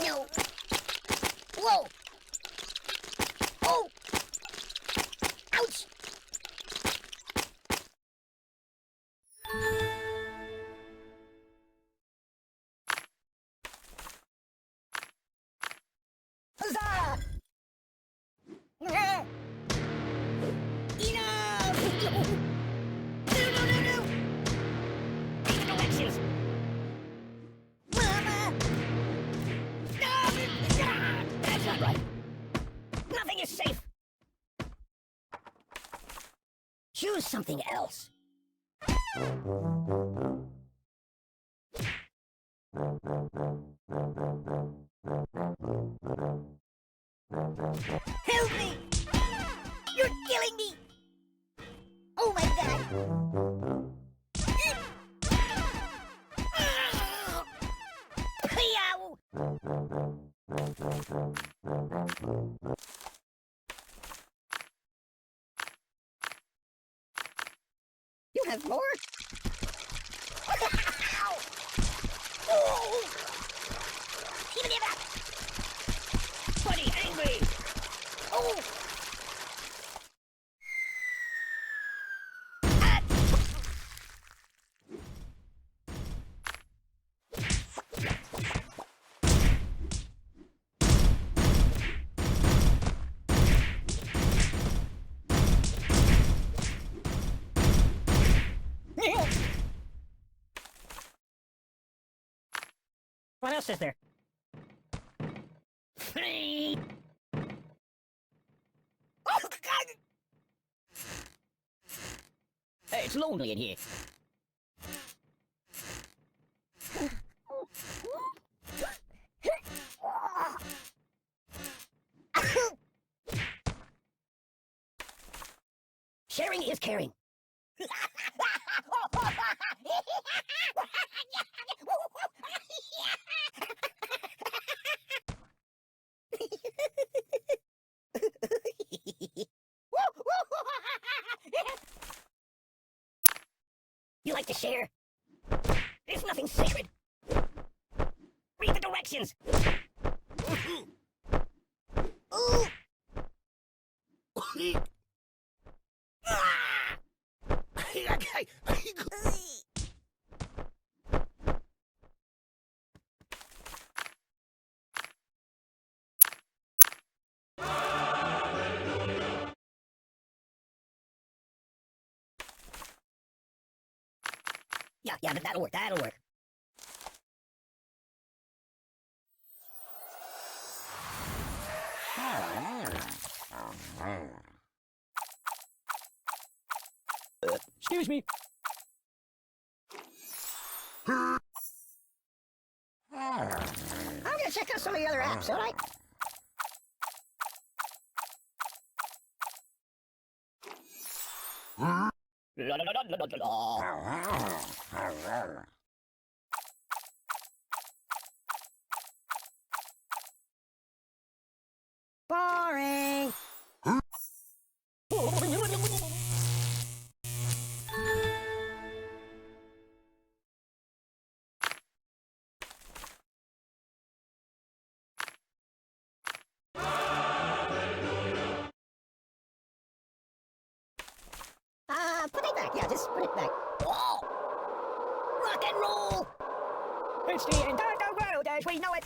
No. Whoa. Oh. Ouch. Huzzah! Enough! No! Take the directions! Mama! No! That's not right. Nothing is safe. Choose something else. Help me! You're killing me! Oh my god! You have more? Buddy, angry! Oh! What else is there? Hey, it's lonely in here. Sharing is caring. You like to share? There's nothing sacred. Read the directions. Ooh. Yeah, that'll work. Excuse me. I'm gonna check out some of the other apps, alright? Boring. Put it back. Yeah, just put it back. Whoa! Rock and roll! It's the entire world as we know it.